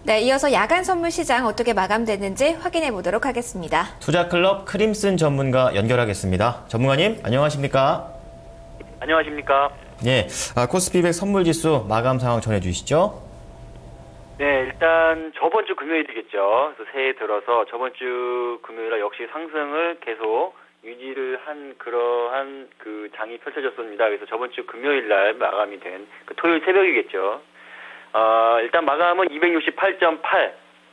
네, 이어서 야간 선물 시장 어떻게 마감됐는지 확인해 보도록 하겠습니다. 투자클럽 크림슨 전문가 연결하겠습니다. 전문가님, 안녕하십니까? 안녕하십니까? 예, 코스피 200 선물지수 마감 상황 전해주시죠. 네, 일단 저번 주 금요일이겠죠. 그래서 새해 들어서 저번 주 금요일 역시 상승을 계속 유지를 한 그러한 그 장이 펼쳐졌습니다. 그래서 저번 주 금요일 날 마감이 된 그 토요일 새벽이겠죠. 일단 마감은 268.8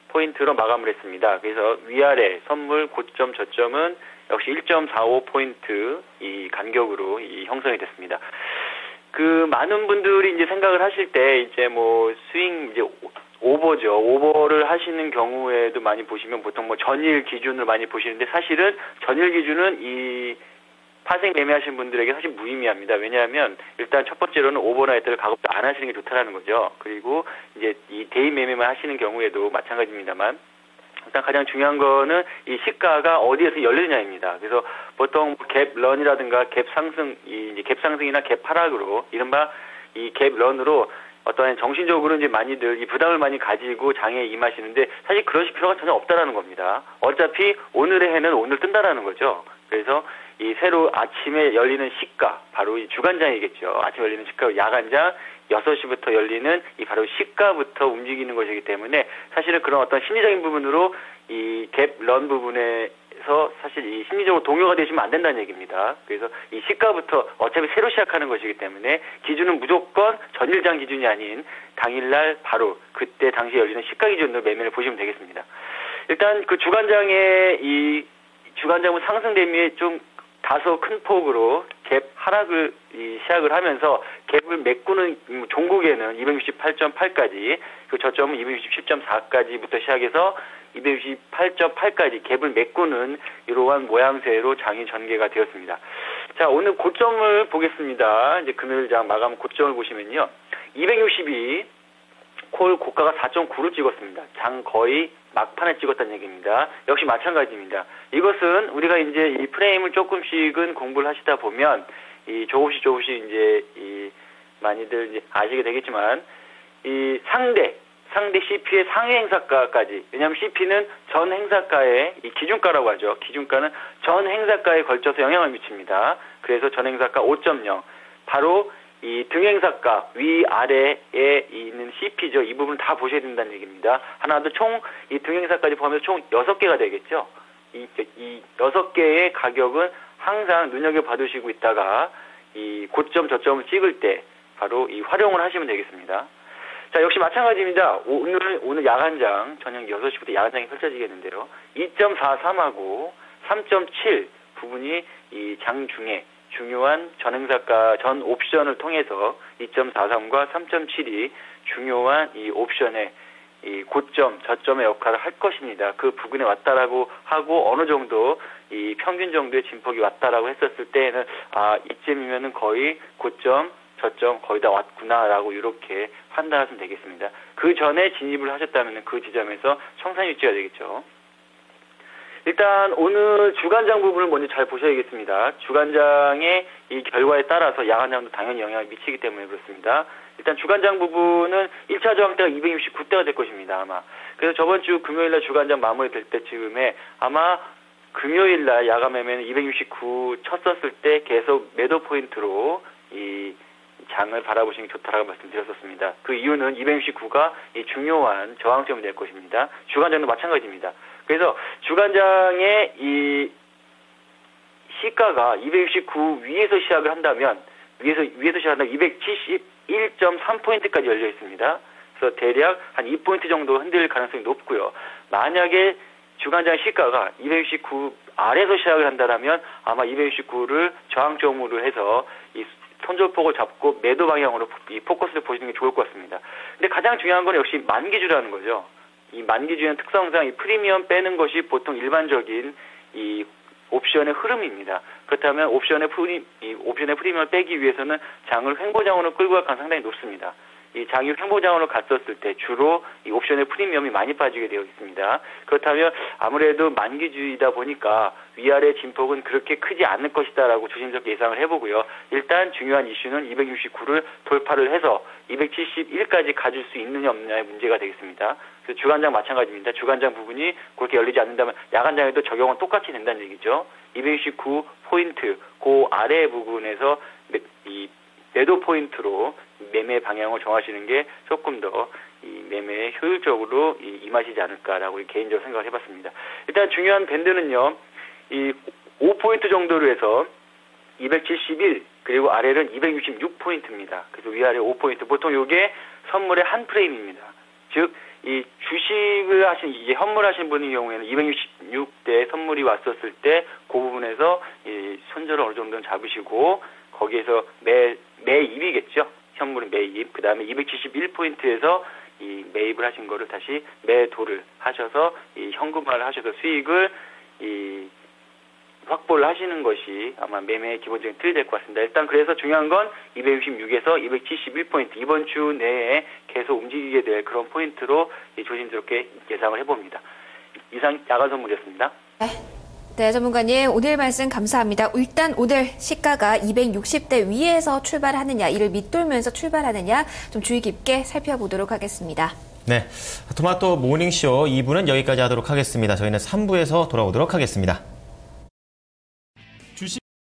포인트로 마감을 했습니다. 그래서 위아래 선물 고점 저점은 역시 1.45 포인트 이 간격으로 이 형성이 됐습니다. 그 많은 분들이 이제 생각을 하실 때 이제 뭐 스윙 이제 오버죠. 오버를 하시는 경우에도 많이 보시면 보통 뭐 전일 기준을 많이 보시는데 사실은 전일 기준은 이 파생 매매하시는 분들에게 사실 무의미합니다. 왜냐하면 일단 첫 번째로는 오버나이트를 가급적 안 하시는 게 좋다라는 거죠. 그리고 이제 이 데이 매매만 하시는 경우에도 마찬가지입니다만 일단 가장 중요한 거는 이 시가가 어디에서 열리느냐입니다. 그래서 보통 갭 런이라든가 갭 상승, 이제 갭 상승이나 갭 하락으로 이른바 이 갭 런으로 어떤 정신적으로 이제 많이들 이 부담을 많이 가지고 장에 임하시는데 사실 그러실 필요가 전혀 없다라는 겁니다. 어차피 오늘의 해는 오늘 뜬다라는 거죠. 그래서 이 새로 아침에 열리는 시가, 바로 이 주간장이겠죠. 아침에 열리는 시가, 야간장 6시부터 열리는 이 바로 시가부터 움직이는 것이기 때문에 사실은 그런 어떤 심리적인 부분으로 이 갭 런 부분에서 사실 이 심리적으로 동요가 되시면 안 된다는 얘기입니다. 그래서 이 시가부터 어차피 새로 시작하는 것이기 때문에 기준은 무조건 전일장 기준이 아닌 당일날 바로 그때 당시 열리는 시가 기준으로 매매를 보시면 되겠습니다. 일단 그 주간장의 이 주간장은 상승 대비에 좀 다소 큰 폭으로 갭 하락을 시작을 하면서 갭을 메꾸는 종국에는 268.8까지 그 저점은 267.4까지부터 시작해서 268.8까지 갭을 메꾸는 이러한 모양새로 장이 전개가 되었습니다. 자, 오늘 고점을 보겠습니다. 이제 금요일 장 마감 고점을 보시면요. 262 콜 고가가 4.9를 찍었습니다. 장 거의 막판에 찍었다는 얘기입니다. 역시 마찬가지입니다. 이것은 우리가 이제 이 프레임을 조금씩은 공부를 하시다 보면 이 조금씩 이제 이 많이들 이제 아시게 되겠지만 이 상대 CP의 상위 행사가까지, 왜냐하면 CP는 전 행사가의 이 기준가라고 하죠. 기준가는 전 행사가에 걸쳐서 영향을 미칩니다. 그래서 전 행사가 5.0 바로 이 등행사가 위아래에 있는 CP죠. 이 부분을 다 보셔야 된다는 얘기입니다. 하나 더 총 이 등행사까지 포함해서 총 6개가 되겠죠. 이 6개의 가격은 항상 눈여겨봐두시고 있다가 이 고점 저점을 찍을 때 바로 이 활용을 하시면 되겠습니다. 자, 역시 마찬가지입니다. 오늘 야간장 저녁 6시부터 야간장이 펼쳐지겠는데요. 2.43하고 3.7 부분이 이 장 중에 중요한 전행사가 전 옵션을 통해서 2.43과 3.7이 중요한 이 옵션의 이 고점, 저점의 역할을 할 것입니다. 그 부근에 왔다라고 하고 어느 정도 이 평균 정도의 진폭이 왔다라고 했었을 때에는 이쯤이면은 거의 고점, 저점 거의 다 왔구나라고 이렇게 판단하시면 되겠습니다. 그 전에 진입을 하셨다면 그 지점에서 청산 유지가 되겠죠. 일단 오늘 주간장 부분을 먼저 잘 보셔야겠습니다. 주간장의 이 결과에 따라서 야간장도 당연히 영향을 미치기 때문에 그렇습니다. 일단 주간장 부분은 1차 저항대가 269대가 될 것입니다. 아마. 그래서 저번 주 금요일날 주간장 마무리될 때쯤에 아마 금요일날 야간 매매는 269 쳤었을 때 계속 매도 포인트로 이 장을 바라보시는 게 좋다라고 말씀드렸었습니다. 그 이유는 269가 이 중요한 저항점이 될 것입니다. 주간장도 마찬가지입니다. 그래서 주간장의 이 시가가 269 위에서 시작을 한다면 위에서 시작한다면 271.3포인트까지 열려 있습니다. 그래서 대략 한 2포인트 정도 흔들릴 가능성이 높고요. 만약에 주간장 시가가 269 아래에서 시작을 한다면 아마 269를 저항점으로 해서 이 손절폭을 잡고 매도 방향으로 이 포커스를 보시는 게 좋을 것 같습니다. 근데 가장 중요한 건 역시 만기주라는 거죠. 이 만기주의 특성상 이 프리미엄 빼는 것이 보통 일반적인 이 옵션의 흐름입니다. 그렇다면 옵션의 프리미엄을 빼기 위해서는 장을 횡보장으로 끌고 갈 가능성이 상당히 높습니다. 이 장유 횡보장으로 갔었을 때 주로 이 옵션의 프리미엄이 많이 빠지게 되어 있습니다. 그렇다면 아무래도 만기주의다 보니까 위아래 진폭은 그렇게 크지 않을 것이다라고 조심스럽게 예상을 해보고요. 일단 중요한 이슈는 269를 돌파를 해서 271까지 가줄 수 있느냐 없느냐의 문제가 되겠습니다. 그래서 주간장 마찬가지입니다. 주간장 부분이 그렇게 열리지 않는다면 야간장에도 적용은 똑같이 된다는 얘기죠. 269포인트 그 아래 부분에서 이 매도 포인트로 매매 방향을 정하시는 게 조금 더 이 매매에 효율적으로 임하시지 않을까라고 개인적으로 생각을 해봤습니다. 일단 중요한 밴드는요, 이 5포인트 정도로 해서 271 그리고 아래는 266포인트입니다. 그래서 위아래 5포인트 보통 이게 선물의 한 프레임입니다. 즉 이 주식을 하신 이게 현물하신 분의 경우에는 266대 선물이 왔었을 때 그 부분에서 이 손절을 어느 정도는 잡으시고 거기에서 매입이겠죠. 현물은 매입. 그 다음에 271포인트에서 이 매입을 하신 거를 다시 매도를 하셔서 이 현금화를 하셔서 수익을 이 확보를 하시는 것이 아마 매매의 기본적인 틀이 될 것 같습니다. 일단 그래서 중요한 건 266에서 271포인트 이번 주 내에 계속 움직이게 될 그런 포인트로 조심스럽게 예상을 해봅니다. 이상 야간 선물이었습니다. 네, 전문가님 오늘 말씀 감사합니다. 일단 오늘 시가가 260대 위에서 출발하느냐, 이를 밑돌면서 출발하느냐 좀 주의 깊게 살펴보도록 하겠습니다. 네, 토마토 모닝쇼 2부는 여기까지 하도록 하겠습니다. 저희는 3부에서 돌아오도록 하겠습니다.